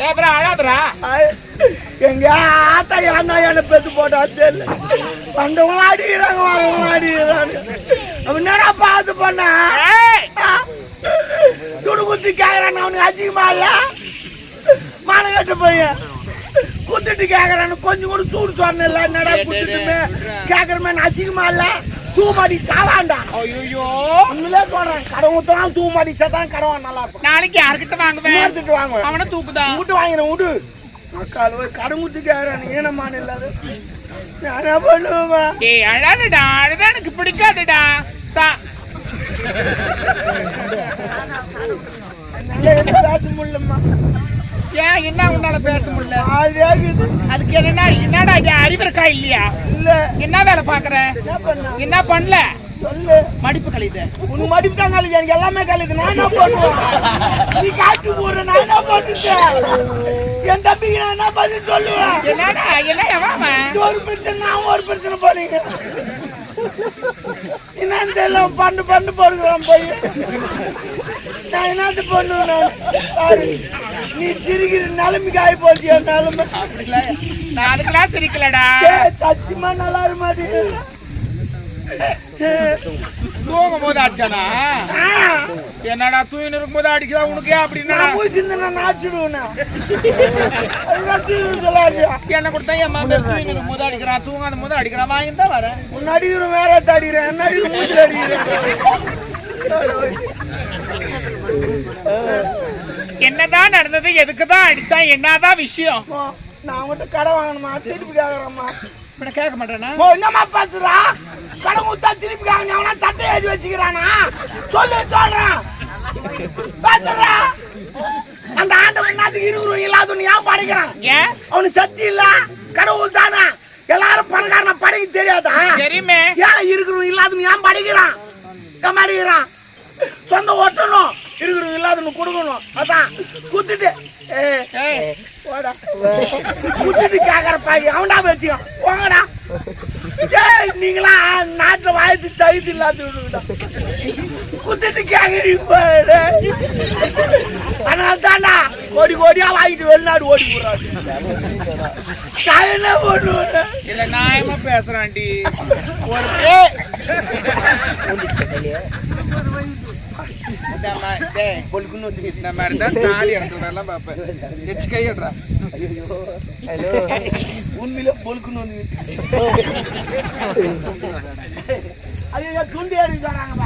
அப்புறம் அழாதுரா எங்க ஆத்தா ஏன்னா என்ன பெத்து போட்டா தெரியல. வந்தவங்களும் அடிக்கிறாங்க, வரவங்களும் அடிக்கிறாங்க. என்னடா பார்த்து பண்ண துடு குத்தி கேக்குறான். அவனுக்கு அதிகமா இல்ல மான கட்டு பையன் குத்திட்டு கேக்குறான்னு கொஞ்சம் கூட சூடு சொன்ன. என்னடா குத்திட்டுமே கேக்குறமே அதிகமா இல்ல தூமாடி சாவாண்டா. ஐயோ உண்மையிலே சொல்றேன், கடை ஊத்தலாம் தூமாடி சாதான் கடை நல்லா இருக்கும். நாளைக்கு யாருக்கிட்ட வாங்குவேன்? எடுத்துட்டு வாங்க. அவனை தூக்குதான் விட்டு வாங்கிறேன் விடு. மக்கள் போய் கடை ஊத்தி கேக்குறானு ஏனமான இல்லாத என்ன பண்ணுவா? ஏய் அழாதடா, அழுதா எனக்கு பிடிக்காதுடா. பேச முடியலம்மா. ஏன் என்ன உன்னால பேச முடியல? அதுக்கு என்னடா அறிவிறக்கா இல்லையா? இல்ல என்ன வேலை பாக்குற? என்ன பண்ணல? சொல்லு. மடிப்பு கழிது. உனக்கு மடிப்பு தான் கழிது, எனக்கு எல்லாமே கழிது. நான் என்ன பண்ணுவேன்? நீ காட்டு போற நான் என்ன பண்ணிட்டேன்? என் தம்பிக்கு நான் என்ன பதில் சொல்லுவேன்? என்னடா என்ன எவாம ஒரு பிரச்சனை நான் ஒரு பிரச்சனை பண்ணீங்க என்னன்னு தெரியல. பண்ணு போடுகிறான் போய் நான் என்னது பண்ணுவேன்? நீ சிரிக்கிற நிலைமைக்கு ஆகி போச்சு என் நிலைமை. நான் அதுக்கெல்லாம் சிரிக்கலடா. சத்தியமா நல்லா இருக்க மாட்டேங்குது. தூங்கும் போது அடிச்சானா? என்னடா தூயின்னு இருக்கும் போது அடிக்குதா உனக்கு? அப்படின்னா நான் அடிச்சுடுவேன். என்ன கொடுத்தா என் மாமியார் தூயின்னு இருக்கும் போது அடிக்கிறான், தூங்காத போது அடிக்கிறான். வாங்கிட்டு தான் வரேன். உன்னை அடிக்கிறேன், வேற அடிக்கிறேன், என்ன மூச்சு அடிக்கிறேன். என்னதான் நடந்தது? எதுக்குதான் அடிச்சா? என்னதான் விஷயம்? நான் மட்டும் கடை வாங்கணுமா? திருப்பி கேக்குறேம்மா. கேட்க மாட்டேன்னா என்னம்மா பேசுறா? கடை முத்தா திருப்பி கேட்க சட்டை எழுதி வச்சுக்கிறானா? சொல்றேன் பேசுறா. அந்த ஆண்டவன் இருக்கிறவங்க இல்லாத ஏன் படைக்கிறான்? ஏன் அவனுக்கு சக்தி இல்ல, கடவுள் தானே. எல்லாரும் பணக்காரன படைக்க தெரியாதா? தெரியுமே. ஏன் இருக்கிறவங்க இல்லாத ஏன் படைக்கிறான்? ஏன் படைக்கிறான்? சொந்த ஓட்டணும், இருக்கிறவங்க இல்லாத கொடுக்கணும். அதான் குத்துட்டு குத்துட்டு கேக்குறப்பாங்க அவன்டா வச்சுக்கோ போங்கடா. நீங்களா நாட்டுல வாயத்து தகுதி இல்லாத குத்துட்டு கேக்குறீங்க. அதனால தாண்டா கோடியா வாங்கிட்டு வெளிநாடு ஓடி போறாரு. என்ன பண்ணுவேன்? இல்ல நியாயமா பேசுறான்டி. இந்த மாதிரிதான் தாலி இறக்குறதெல்லாம் பாப்பேன். எச்சு கையடுறா. உண்மையில பொழுக்குன்னு ஐயோ துண்டி ஏறி தராங்கப்பா.